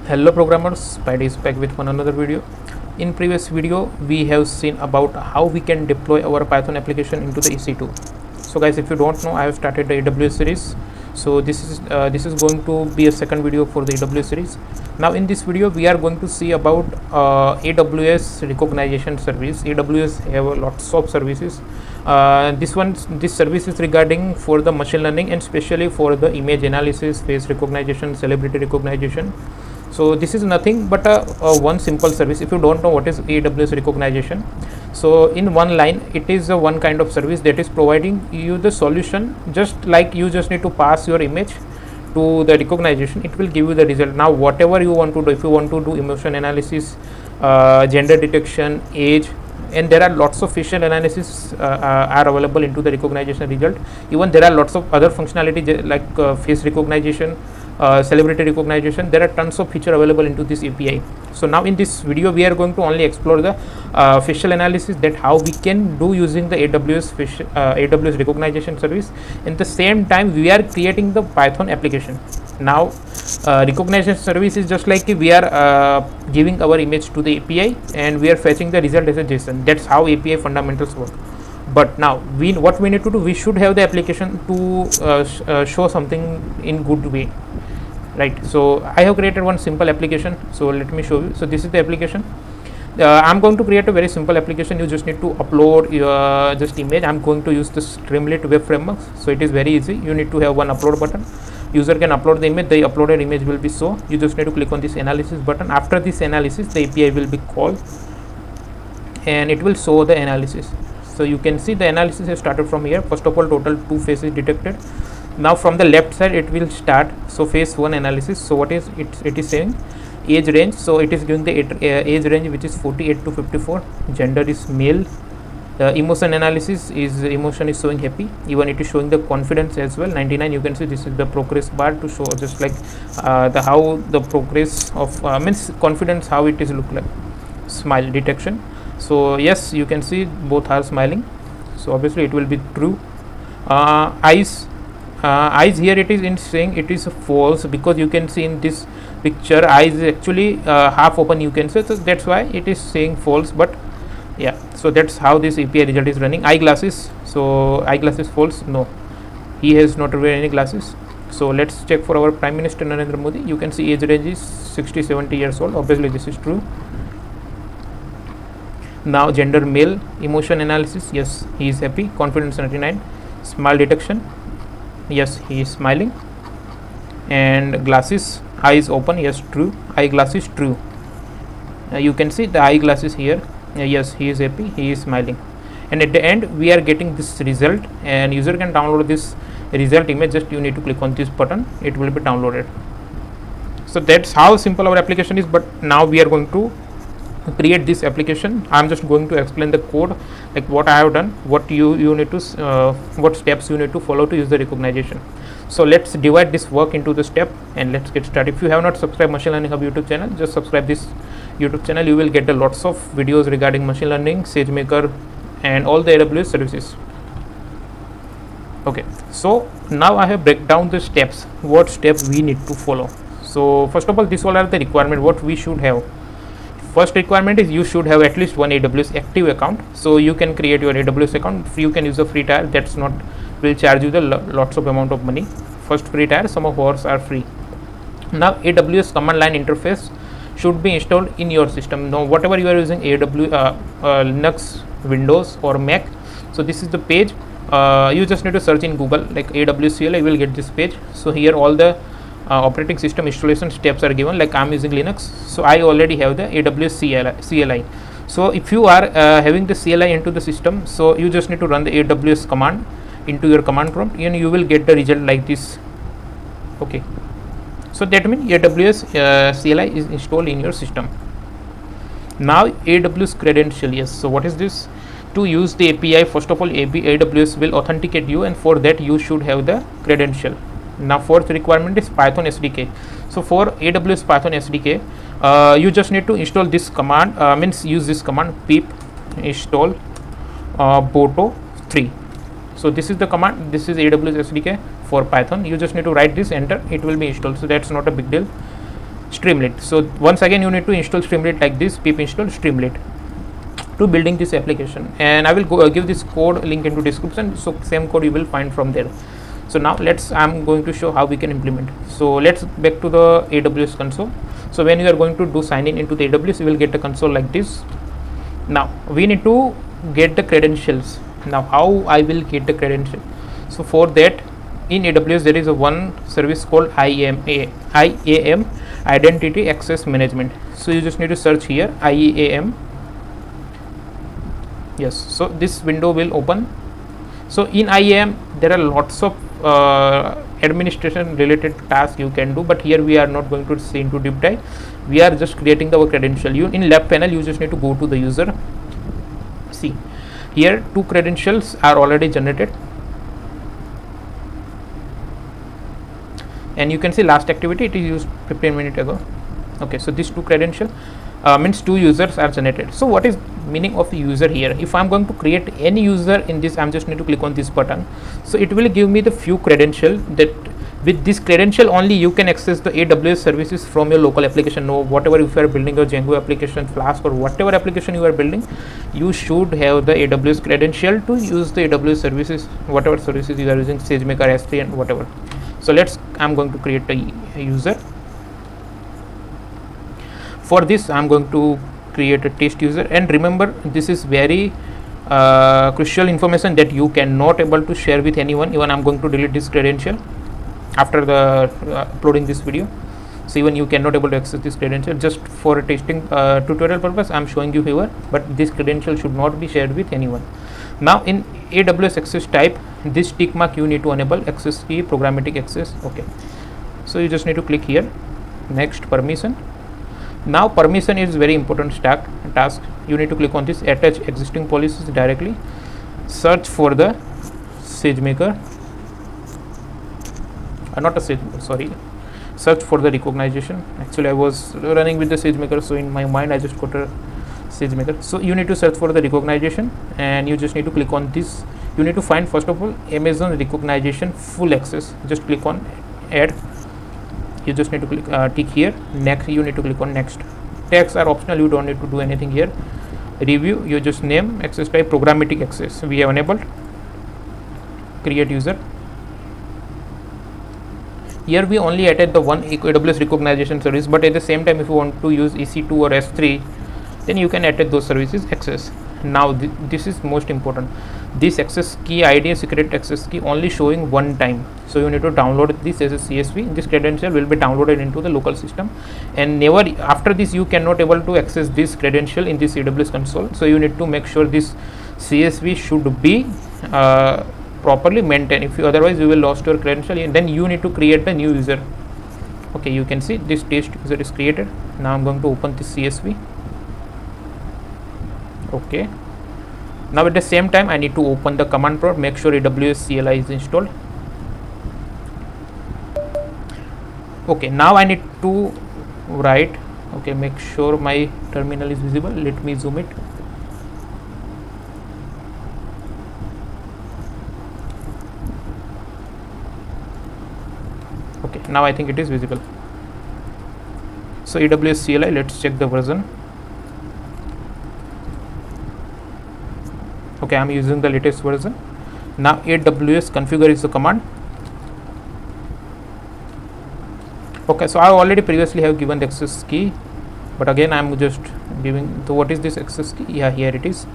Hello programmers, Spidy is back with one another video. In previous video we have seen about how we can deploy our Python application into the EC2. So guys, if you don't know, I have started the AWS series. So this is going to be a second video for the AWS series. Now in this video we are going to see about AWS Rekognition service. AWS have lots of services. This service is regarding for the machine learning and especially for the image analysis, face recognition, celebrity recognition. So this is nothing but one simple service. If you don't know what is AWS Rekognition, so in one line it is one kind of service that is providing you the solution. Just like you just need to pass your image to the recognition, it will give you the result. Now whatever you want to do, if you want to do emotion analysis, gender detection, age, and there are lots of facial analysis are available into the recognition result. Even there are lots of other functionality like face recognition, celebrity recognition. There are tons of feature available into this API. So now in this video we are going to only explore the facial analysis, that how we can do using the AWS Rekognition service. In the same time we are creating the Python application. Now recognition service is just like we are giving our image to the API and we are fetching the result as a JSON. That's how API fundamentals work. But now what we need to do, we should have the application to show something in good way, right? So I have created one simple application, so let me show you. So this is the application. I'm going to create a very simple application. You just need to upload your just image. I'm going to use the Streamlit web framework, so it is very easy. You need to have one upload button. User can upload the image, the uploaded image will be shown. You just need to click on this analysis button. After this analysis, the API will be called and it will show the analysis. So you can see the analysis has started from here. First of all, total 2 faces detected. Now from the left side it will start. So phase 1 analysis. So what is it? It is saying age range. So it is giving the age range which is 48 to 54. Gender is male. Emotion analysis is emotion is showing happy. Even it is showing the confidence as well, 99. You can see this is the progress bar to show just like the how the progress of means confidence, how it is look like. Smile detection. So yes, you can see both are smiling, so obviously it will be true. Eyes here it is in saying it is false, because you can see in this picture eyes is actually half open, you can say, so that's why it is saying false. But yeah, so that's how this API result is running. Eyeglasses, so eyeglasses false, no, he has not wear any glasses. So let's check for our Prime Minister Narendra Modi. You can see age range is 60-70 years old, obviously this is true. Now gender male. Emotion analysis, yes, he is happy. Confidence 99. Smile detection, yes, he is smiling. And glasses, eyes open, yes, true. Eyeglasses true. You can see the eyeglasses here, yes, he is happy, he is smiling. And at the end we are getting this result, and user can download this result image. Just you need to click on this button, it will be downloaded. So that's how simple our application is. But now we are going to create this application. I'm just going to explain the code, like what I have done, what you need to what steps you need to follow to use the recognition. So let's divide this work into the step and let's get started. If you have not subscribed Machine Learning Hub YouTube channel, just subscribe this YouTube channel. You will get the lots of videos regarding machine learning, SageMaker, and all the AWS services. Okay, so now I have break down the steps, what steps we need to follow. So first of all, these all are the requirement what we should have. First requirement is you should have at least one AWS active account. So you can create your AWS account. You can use a free tier, that's not will charge you the lots of amount of money. First free tier, some of ours are free. Now AWS command line interface should be installed in your system. Now whatever you are using, AWS Linux, Windows or Mac, so this is the page. You just need to search in Google like AWS CLI, you will get this page. So here all the operating system installation steps are given. Like I'm using Linux, so I already have the AWS CLI. So if you are having the CLI into the system, so you just need to run the AWS command into your command prompt and you will get the result like this. Okay, so that means AWS CLI is installed in your system. Now AWS Credential, yes, so what is this? To use the API, first of all AWS will authenticate you, and for that you should have the credential. Now fourth requirement is Python SDK. So for AWS Python SDK, you just need to install this command, means use this command pip install boto 3. So this is the command, this is AWS SDK for Python. You just need to write this, enter, it will be installed. So that's not a big deal. Streamlit. So once again you need to install Streamlit like this, pip install Streamlit to building this application, and I will give this code link into description, so same code you will find from there. So now I'm going to show how we can implement. So let's back to the AWS console. So when you are going to do sign in into the AWS, you will get a console like this. Now we need to get the credentials. Now how I will get the credential? So for that, in AWS there is a one service called IAM, Identity Access Management. So you just need to search here IAM. Yes, so this window will open. So in IAM there are lots of administration related tasks you can do, but here we are not going to see into deep dive. We are just creating our credential. You in left panel, you just need to go to the user. See here, 2 credentials are already generated, and you can see last activity it is used 15 minutes ago. Okay, so these 2 credential means 2 users are generated. So what is meaning of user here? If I'm going to create any user in this, I'm just need to click on this button. So it will give me the few credential, that with this credential only you can access the AWS services from your local application. No, whatever, if you are building a Django application, Flask, or whatever application you are building, you should have the AWS credential to use the AWS services, whatever services you are using, SageMaker, S3 and whatever. So I'm going to create a user. For this I'm going to create a test user, and remember this is very crucial information that you cannot able to share with anyone. Even I'm going to delete this credential after the uploading this video. So even you cannot able to access this credential. Just for a testing tutorial purpose I'm showing you here, but this credential should not be shared with anyone. Now in AWS access type, this tick mark you need to enable access key programmatic access. Okay, so you just need to click here, next permission. Now permission is very important task. You need to click on this attach existing policies directly, search for the SageMaker, not a SageMaker, sorry, search for the Rekognition. Actually I was running with the SageMaker, so in my mind I just got a SageMaker. So you need to search for the Rekognition, and you just need to click on this. You need to find first of all Amazon Rekognition full access. Just click on add. You just need to click tick here. Next you need to click on next. Tags are optional, you don't need to do anything here. Review, you just name access type programmatic access, we have enabled. Create user. Here we only added the one AWS Rekognition service, but at the same time if you want to use EC2 or S3, then you can add those services access. Now this is most important. This access key ID, secret access key, only showing one time. So you need to download this as a CSV. This credential will be downloaded into the local system, and never after this you cannot able to access this credential in this AWS console. So you need to make sure this CSV should be properly maintained. If you otherwise you will lost your credential, and then you need to create the new user. Okay, you can see this test user is created. Now I'm going to open this CSV. Okay, now at the same time I need to open the command prompt, make sure AWS CLI is installed. Okay, now I need to write. Okay, make sure my terminal is visible. Let me zoom it. Okay, now I think it is visible. So AWS CLI, let's check the version. Okay, I'm using the latest version. Now AWS configure is the command. Okay, so I already previously have given the access key, but again I'm just giving. So what is this access key? Yeah, here it is.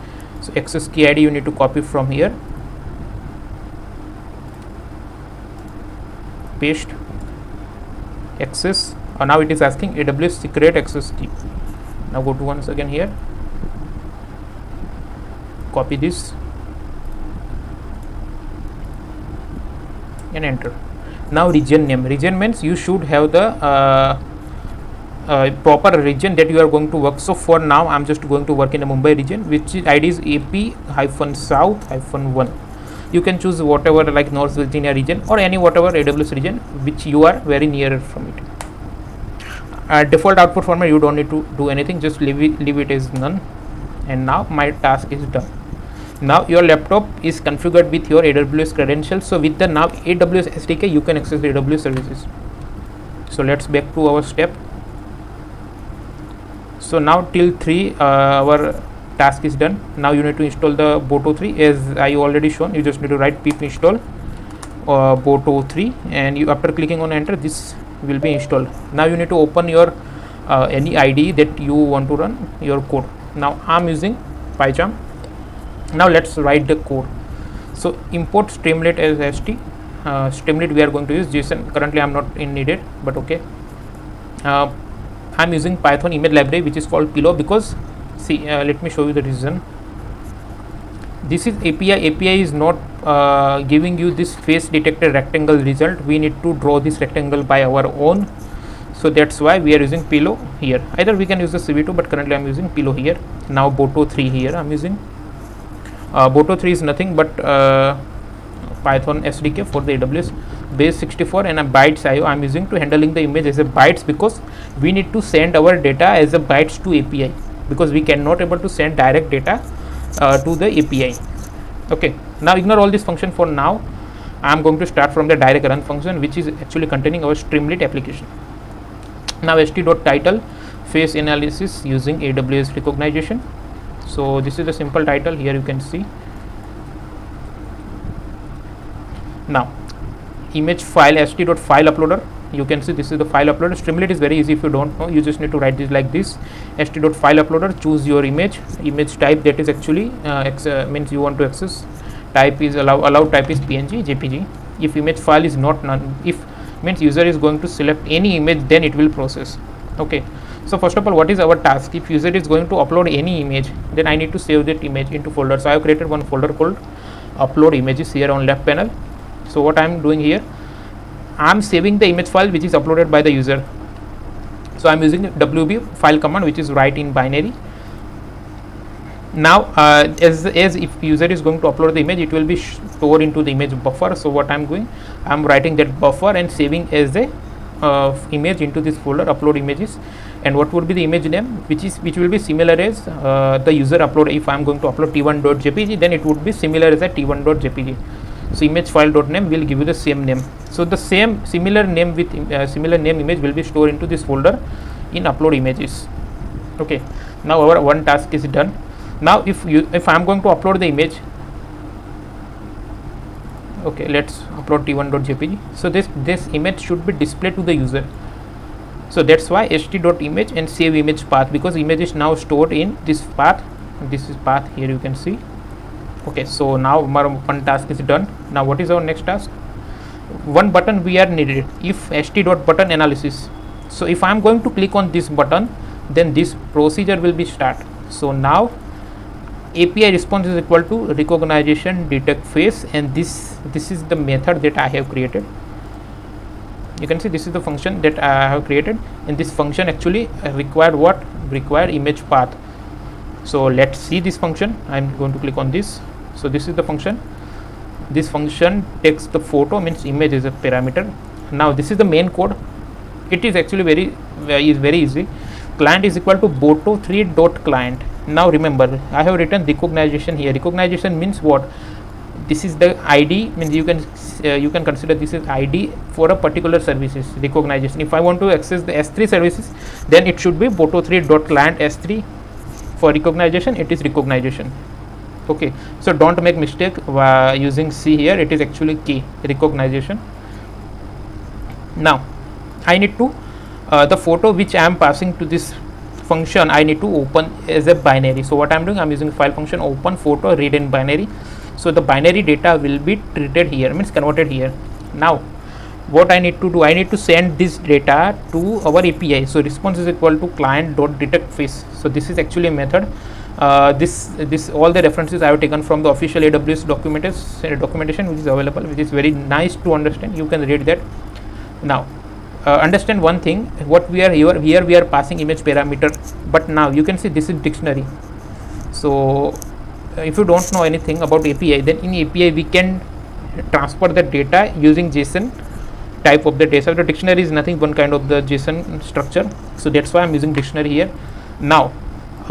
So access key ID you need to copy from here, paste, access. Now it is asking AWS secret access key. Now go to once again here, copy this and enter. Now region name. Region means you should have the proper region that you are going to work. So for now I'm just going to work in the Mumbai region, which ID is AP-South-1. You can choose whatever, like North Virginia region or any whatever AWS region which you are very near from it. Default output format you don't need to do anything, just leave it as none. And now my task is done. Now your laptop is configured with your AWS credentials. So with the now AWS SDK you can access the AWS services. So let's back to our step. So now till 3 our task is done. Now you need to install the Boto 3 as I already shown. You just need to write pip install Boto 3, and you, after clicking on enter, this will be installed. Now you need to open your any IDE that you want to run your code. Now I'm using PyCharm. Now let's write the code. So import Streamlit as st. Streamlit we are going to use JSON. Currently I'm not in needed, but okay. I'm using Python image library which is called Pillow, because see, let me show you the reason. This is API. API is not giving you this face detected rectangle result. We need to draw this rectangle by our own. So that's why we are using Pillow here. Either we can use the CV2, but currently I'm using Pillow here. Now Boto 3 here I'm using. Boto 3 is nothing but Python SDK for the AWS base 64, and a bytes IO I'm using to handling the image as a bytes, because we need to send our data as a bytes to API, because we cannot able to send direct data to the API. Okay, now ignore all this function for now. I'm going to start from the direct run function, which is actually containing our Streamlit application. Now st.title face analysis using AWS Rekognition. So this is the simple title. Here you can see. Now image file st.file uploader. You can see this is the file uploader. Streamlit is very easy. If you don't know, you just need to write this like this: st.file uploader. Choose your image type, that is actually means you want to access. Type is allowed type is PNG, JPG. If image file is not none, if means user is going to select any image, then it will process. Okay, so first of all, what is our task? If user is going to upload any image, then I need to save that image into folder. So I have created one folder called upload images here on left panel. So what I am doing here, I am saving the image file which is uploaded by the user. So I am using wb file command, which is write in binary. Now as if user is going to upload the image, it will be stored into the image buffer. So what I am doing, I am writing that buffer and saving as a image into this folder upload images. And what would be the image name, which will be similar as the user upload. If I am going to upload t1.jpg, then it would be similar as a t1.jpg. So image file.name will give you the same name. So the same similar name with similar name image will be stored into this folder in upload images. Okay, now our one task is done. Now if I am going to upload the image, okay, let's upload t1.jpg. So this image should be displayed to the user. So that's why st.image and save image path, because image is now stored in this path. This is path here, you can see. Okay, so now one task is done. Now what is our next task? One button we are needed. If st.button analysis. So if I am going to click on this button, then this procedure will be start. So now API response is equal to recognition detect face, and this is the method that I have created. You can see this is the function that I have created, and this function actually required what? Require image path. So let's see this function. I'm going to click on this. So this is the function. This function takes the photo, means image is a parameter. Now this is the main code. It is actually very easy. Client is equal to boto3.client. Now remember, I have written recognition here. Recognition means what? This is the ID, means you can consider this is ID for a particular services. Recognition. If I want to access the S3 services, then it should be boto3.client S3. For recognition, it is recognition. Okay, so don't make mistake using C here. It is actually key, recognition. Now I need to the photo which I am passing to this function, I need to open as a binary. So what I am doing, I am using file function open photo read in binary. So the binary data will be treated here, means converted here. Now what I need to do, I need to send this data to our API. So response is equal to client.detect face. So this is actually a method. This all the references I have taken from the official AWS documentation which is available, which is very nice to understand. You can read that. Now understand one thing, what we are here we are passing image parameter, but now you can see this is dictionary. So if you don't know anything about API, then in API we can transfer the data using JSON type of the data. The dictionary is nothing one kind of the JSON structure. So that's why I'm using dictionary here. Now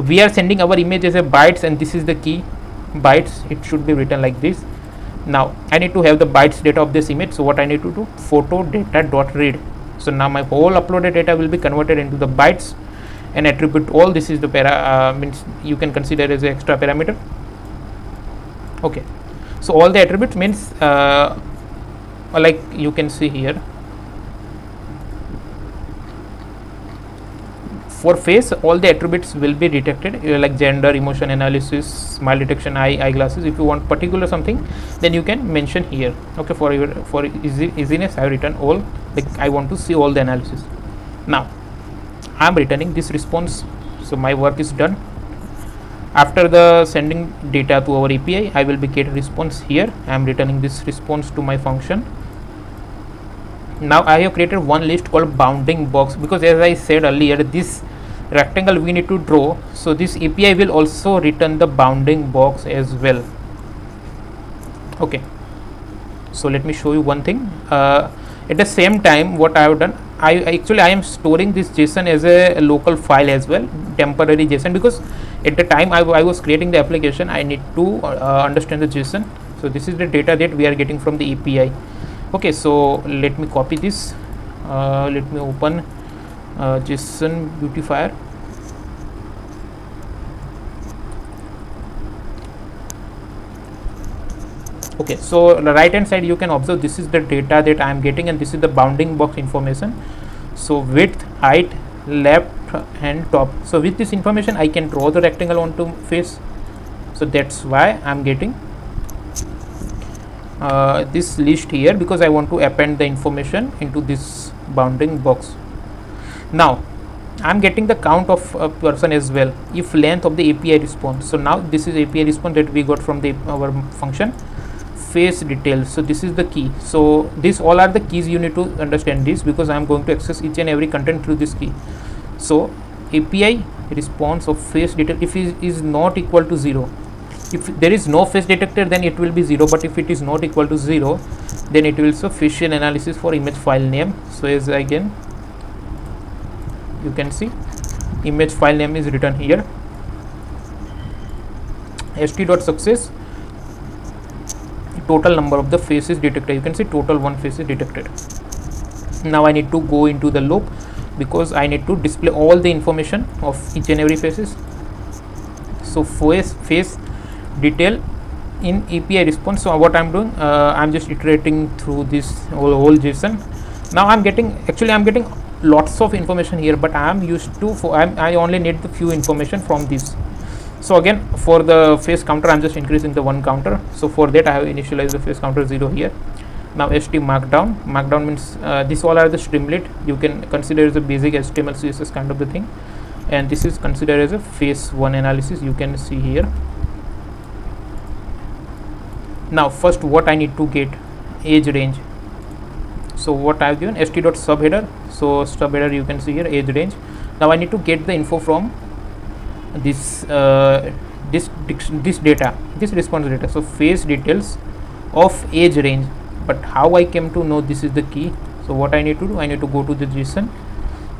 we are sending our image as a bytes, and this is the key bytes. It should be written like this. Now I need to have the bytes data of this image. So what I need to do, photo data dot read. So now my whole uploaded data will be converted into the bytes, an attribute all. This is the means you can consider as an extra parameter. Okay, so all the attributes means like you can see here, for face all the attributes will be detected, like gender, emotion analysis, smile detection, eyeglasses. If you want particular something, then you can mention here. Okay, for easiness I have written all, like I want to see all the analysis. Now I am returning this response, so my work is done. After the sending data to our API, I will be get response here. I am returning this response to my function. Now I have created one list called bounding box, because as I said earlier, this rectangle we need to draw, so this API will also return the bounding box as well. Okay, so let me show you one thing. At the same time, what I have done, I am storing this JSON as a local file as well, temporary JSON, because at the time I was creating the application, I need to understand the JSON. So this is the data that we are getting from the API. Okay, so let me copy this. Let me open JSON beautifier. Okay, so the right hand side you can observe this is the data that I am getting, and this is the bounding box information. So width, height, left and top. So with this information I can draw the rectangle onto face. So that's why I am getting this list here, because I want to append the information into this bounding box. Now I am getting the count of a person as well, if length of the API response. So now this is API response that we got from the our function. Face details, so this is the key. So these all are the keys, you need to understand this, because I am going to access each and every content through this key. So API response of face detail, if it is not equal to 0, if there is no face detector, then it will be 0, but if it is not equal to 0, then it will show facial analysis for image file name. So as again you can see, image file name is written here, st.success, total number of the faces detected. You can see total 1 face is detected. Now I need to go into the loop, because I need to display all the information of each and every faces. So face detail in API response. So what I'm doing, I'm just iterating through this whole JSON. Now I'm getting lots of information here, but I am used to I only need the few information from this. So again, for the face counter I'm just increasing the one counter. So for that I have initialized the face counter 0 here. Now st markdown means this all are the Streamlit. You can consider as a basic HTML CSS kind of the thing, and this is considered as a phase 1 analysis, you can see here. Now first what I need to get, age range. So what I have given, st.subheader. So subheader you can see here, age range. Now I need to get the info from this this data, this response data. So face details of age range, but how I came to know this is the key. So what I need to do, I need to go to the JSON.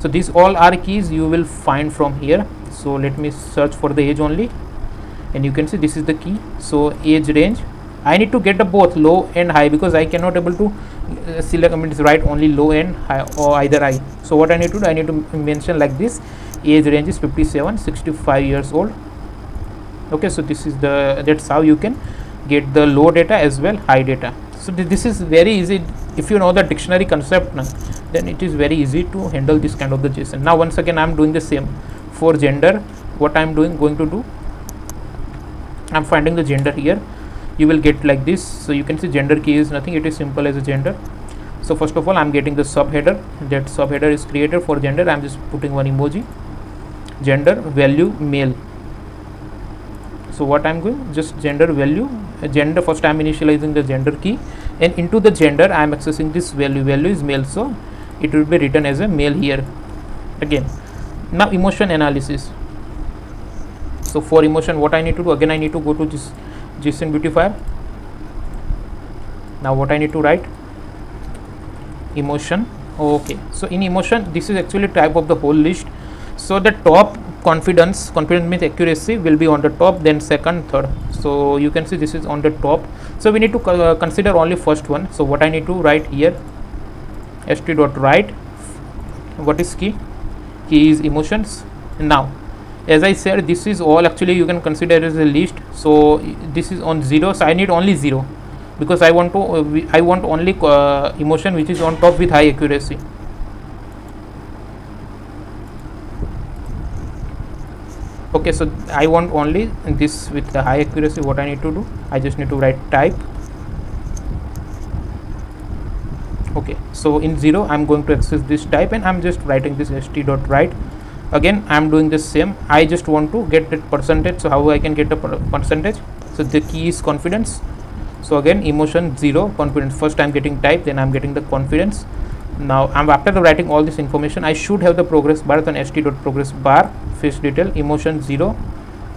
So these all are keys you will find from here. So let me search for the age only, and you can see this is the key. So age range, I need to get the both low and high, because I cannot able to select, write only low and high or either high. So what I need to do, I need to mention like this, age range is 57-65 years old. Okay, so this is that's how you can get the low data as well high data. So this is very easy. If you know the dictionary concept now, then it is very easy to handle this kind of the JSON. Now once again I am doing the same for gender. What I am going to do, I am finding the gender here. You will get like this. So you can see gender key is nothing, it is simple as a gender. So first of all I am getting the subheader. That subheader is created for gender. I am just putting one emoji. Gender value male. So what I am going, just gender value, gender first I am initializing the gender key, and into the gender I am accessing this value is male, so it will be written as a male here again. Now emotion analysis. So for emotion what I need to do, again I need to go to this JSON beautifier. Now what I need to write, emotion. Okay, so in emotion this is actually type of the whole list. So the top confidence means accuracy will be on the top, then second, third. So you can see this is on the top. So we need to consider only first one. So what I need to write here, st.write, what is key? Key is emotions. Now as I said, this is all actually you can consider as a list. So this is on 0, so I need only 0 because I want to I want only emotion which is on top with high accuracy. Okay, so I want only this with the high accuracy. What I need to do, I just need to write type. Okay, so in 0 I'm going to access this type and I'm just writing this st.write. Again I'm doing the same. I just want to get that percentage. So how I can get the percentage? So the key is confidence. So again emotion 0, confidence. First I'm getting type, then I'm getting the confidence. Now I'm after the writing all this information, I should have the progress bar. Then st.progress bar, face detail, emotion 0.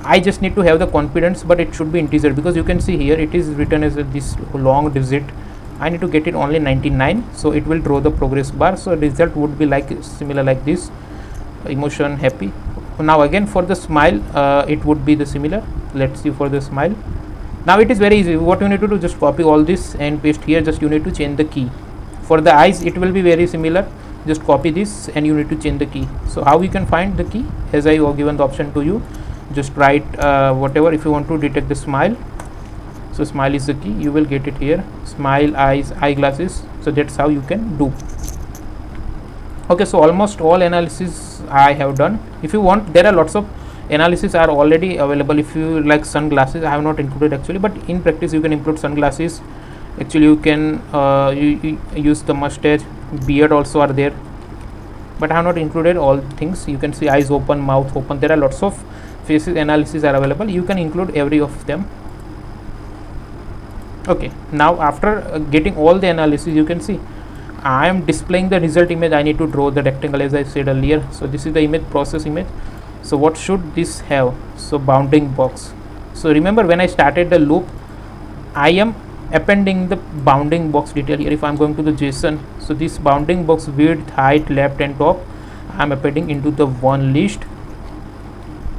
I just need to have the confidence, but it should be integer because you can see here it is written as this long digit. I need to get it only 99, so it will draw the progress bar. So result would be like similar like this, emotion happy. Now again for the smile, it would be the similar. Let's see for the smile. Now it is very easy. What you need to do, just copy all this and paste here. Just you need to change the key. For the eyes it will be very similar. Just copy this and you need to change the key. So how you can find the key, as I have given the option to you, just write whatever. If you want to detect the smile, so smile is the key, you will get it here, smile, eyes, eyeglasses. So that's how you can do. Okay, so almost all analysis I have done. If you want, there are lots of analysis are already available. If you like sunglasses, I have not included actually, but in practice you can include sunglasses. Actually you can you use the mustache, beard also are there, but I have not included all things. You can see eyes open, mouth open. There are lots of faces analysis are available. You can include every of them. Okay, now after getting all the analysis, you can see I am displaying the result image. I need to draw the rectangle as I said earlier. So this is the image, process image. So what should this have? So bounding box. So remember when I started the loop, I am appending the bounding box detail here. If I am going to the JSON, so this bounding box width, height, left and top, I am appending into the one list.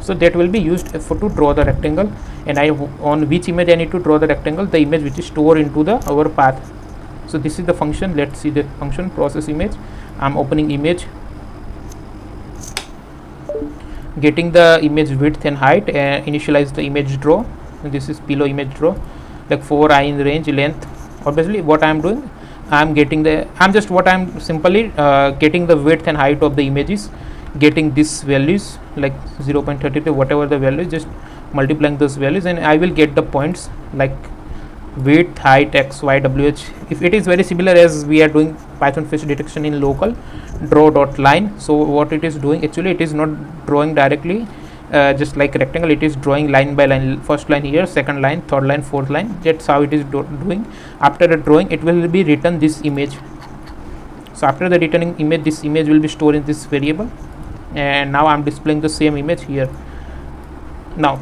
So that will be used for to draw the rectangle, and I on which image I need to draw the rectangle, the image which is stored into the our path. So this is the function. Let's see the function, process image. I'm opening image, getting the image width and height, initialize the image draw. And this is below image draw, like 4 eye in range, length. Obviously what I am doing, I'm getting the simply getting the width and height of the images, getting these values like 0.33, whatever the value is, just multiplying those values, and I will get the points like width, height, x, y, wh. If it is very similar as we are doing Python face detection in local, draw dot line. So what it is doing, actually it is not drawing directly just like rectangle, it is drawing line by line. First line here, second line, third line, fourth line. That's how it is doing. After the drawing, it will be written this image. So after the returning image, this image will be stored in this variable, and now I'm displaying the same image here. Now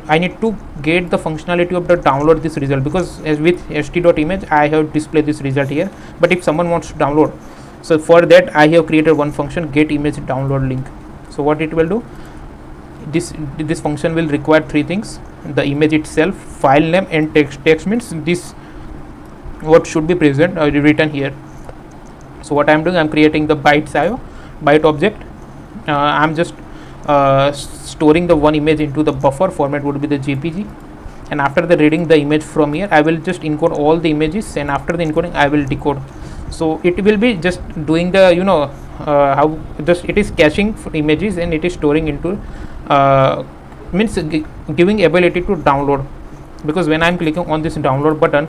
I need to get the functionality of the download this result, because as with st.image I have displayed this result here, but if someone wants to download, so for that I have created one function, get image download link. So what it will do, this function will require three things: the image itself, file name, and text means this what should be present written here. So what I am doing, I am creating the byte object. I'm just storing the one image into the buffer. Format would be the JPG, and after the reading the image from here, I will just encode all the images, and after the encoding I will decode. So it will be just doing the how just it is caching images and it is storing into means giving ability to download, because when I am clicking on this download button,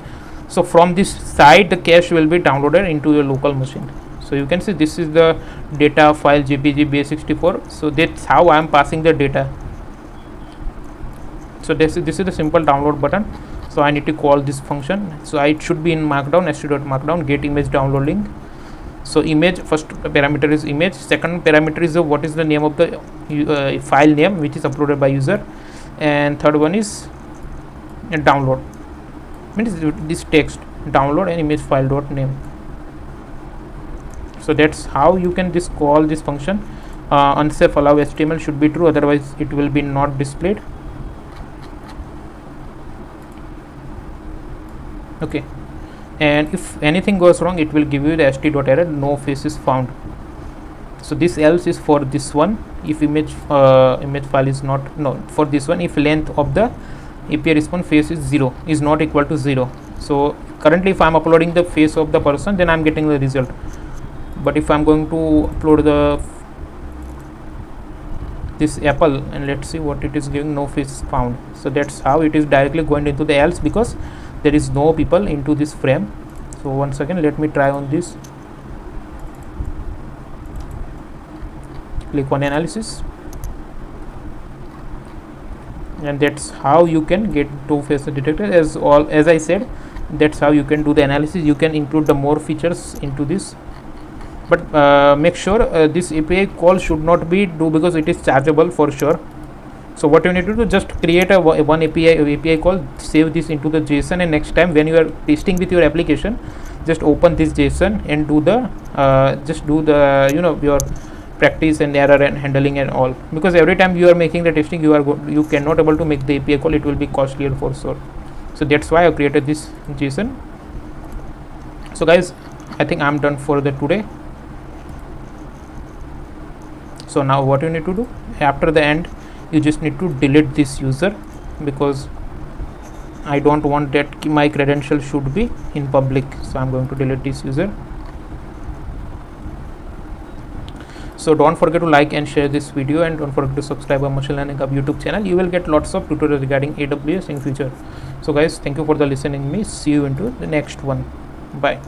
so from this side the cache will be downloaded into your local machine. So you can see this is the data file JPG base64. So that's how I am passing the data. So this is the simple download button. So I need to call this function. So it should be in markdown, st.markdown, get image download link. So image, first parameter is image, second parameter is what is the name of the file name which is uploaded by user, and third one is download, means this text download and image file dot name. So that's how you can call this function. Unsafe allow HTML should be true, otherwise it will be not displayed. Okay, and if anything goes wrong, it will give you the st.error, no face is found. So this else is for this one, if image file is not, no, for this one, if length of the API response face is 0, is not equal to 0. So currently if I'm uploading the face of the person, then I'm getting the result. But if I'm going to upload this apple, and let's see what it is giving, no face found. So that's how it is directly going into the else, because there is no people into this frame. So once again, let me try on this. Click on analysis, and that's how you can get two face detector. As I said, that's how you can do the analysis. You can include the more features into this, but make sure this API call should not be do, because it is chargeable for sure. So what you need to do, just create a one API call, save this into the JSON, and next time when you are testing with your application, just open this JSON and do the just do the your practice and error and handling and all, because every time you are making the testing, you cannot able to make the API call, it will be costlier for sure. So that's why I created this JSON. So guys, I think I'm done for the today. So now what you need to do, after the end, you just need to delete this user, because I don't want that my credential should be in public. So I'm going to delete this user. So don't forget to like and share this video, and don't forget to subscribe our Machine Learning Hub YouTube channel. You will get lots of tutorials regarding AWS in future. So guys, thank you for the listening me. See you into the next one. Bye.